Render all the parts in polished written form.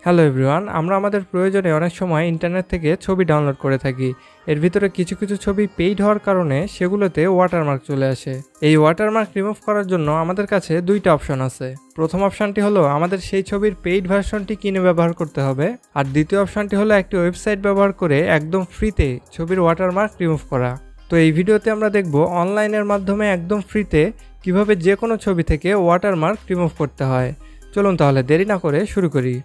Hello everyone, আমরা আমাদের প্রয়োজনে অনেক সময় ইন্টারনেট থেকে ছবি ডাউনলোড করে থাকি। এর ভিতরে কিছু কিছু ছবি পেইড হওয়ার কারণে সেগুলোতে ওয়াটারমার্ক চলে আসে। এই ওয়াটারমার্ক রিমুভ করার জন্য আমাদের কাছে দুইটা অপশন আছে। প্রথম অপশনটি হলো আমাদের সেই ছবির পেইড ভার্সনটি কিনে ব্যবহার করতে হবে, আর দ্বিতীয় অপশনটি হলো একটি ওয়েবসাইট ব্যবহার করে একদম ফ্রিতে ছবির ওয়াটারমার্ক রিমুভ করা। তো এই ভিডিওতে আমরা দেখব অনলাইনের মাধ্যমে একদম ফ্রিতে কিভাবে যে কোনো ছবি থেকে ওয়াটারমার্ক রিমুভ করতে হয়। চলুন তাহলে দেরি না করে শুরু করি।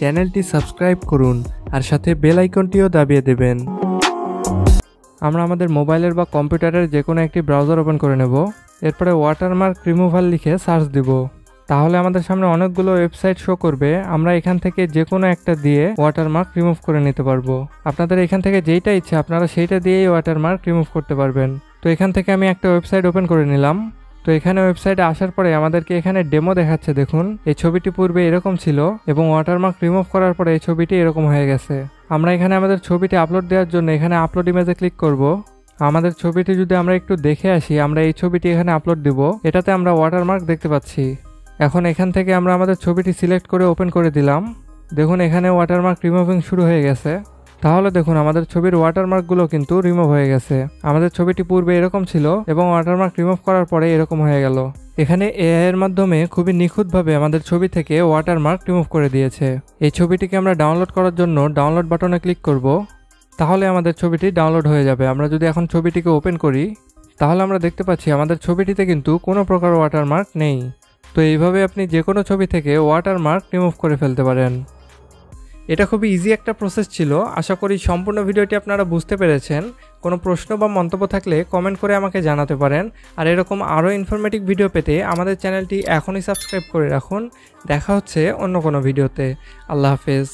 চ্যানেলটি সাবস্ক্রাইব করুন আর সাথে বেল আইকনটিও দাবিয়ে দেবেন। আমরা আমাদের মোবাইলের বা কম্পিউটারের যে কোনো একটি ব্রাউজার ওপেন করে নেব। এরপরে ওয়াটারমার্ক রিমুভাল লিখে সার্চ দিব। তাহলে আমাদের সামনে অনেকগুলো ওয়েবসাইট শো করবে। আমরা এখান থেকে যে কোনো একটা দিয়ে ওয়াটারমার্ক রিমুভ করে নিতে পারবো। আপনাদের এখান থেকে যেইটা ইচ্ছে আপনারা সেইটা দিয়েই ওয়াটারমার্ক রিমুভ করতে পারবেন। তো এখান থেকে আমি একটা ওয়েবসাইট ওপেন করে নিলাম। তো এখানে ওয়েবসাইটে আসার পরে আমাদেরকে এখানে ডেমো দেখাচ্ছে। দেখুন, এই ছবিটি পূর্বে এরকম ছিল এবং ওয়াটারমার্ক রিমুভ করার পরে এই ছবিটি এরকম হয়ে গেছে। আমরা এখানে আমাদের ছবিটি আপলোড দেওয়ার জন্য এখানে আপলোড ইমেজে ক্লিক করব। আমাদের ছবিটি যদি আমরা একটু দেখে আসি, আমরা এই ছবিটি এখানে আপলোড দিব। এটাতে আমরা ওয়াটারমার্ক দেখতে পাচ্ছি। এখন এখান থেকে আমরা আমাদের ছবিটি সিলেক্ট করে ওপেন করে দিলাম। দেখুন এখানে ওয়াটারমার্ক রিমুভিং শুরু হয়ে গেছে। তাহলে দেখুন আমাদের ছবির ওয়াটারমার্কগুলো কিন্তু রিমুভ হয়ে গেছে। আমাদের ছবিটি পূর্বে এরকম ছিল এবং ওয়াটারমার্ক রিমুভ করার পরে এরকম হয়ে গেল। এখানে এআই এর মাধ্যমে খুবই নিখুঁতভাবে আমাদের ছবি থেকে ওয়াটারমার্ক রিমুভ করে দিয়েছে। এই ছবিটিকে আমরা ডাউনলোড করার জন্য ডাউনলোড বাটনে ক্লিক করব। তাহলে আমাদের ছবিটি ডাউনলোড হয়ে যাবে। আমরা যদি এখন ছবিটিকে ওপেন করি তাহলে আমরা দেখতে পাচ্ছি আমাদের ছবিটিতে কিন্তু কোনো প্রকার ওয়াটারমার্ক নেই। তো এইভাবে আপনি যে কোনো ছবি থেকে ওয়াটারমার্ক রিমুভ করে ফেলতে পারেন। এটা খুবই ইজি একটা প্রসেস ছিল। আশা করি সম্পূর্ণ ভিডিওটি আপনারা বুঝতে পেরেছেন। কোনো প্রশ্ন বা মন্তব্য থাকলে কমেন্ট করে আমাকে জানাতে পারেন। আর এরকম আরও ইনফরমেটিভ ভিডিও পেতে আমাদের চ্যানেলটি এখনই সাবস্ক্রাইব করে রাখুন। দেখা হচ্ছে অন্য কোনো ভিডিওতে। আল্লাহ হাফেজ।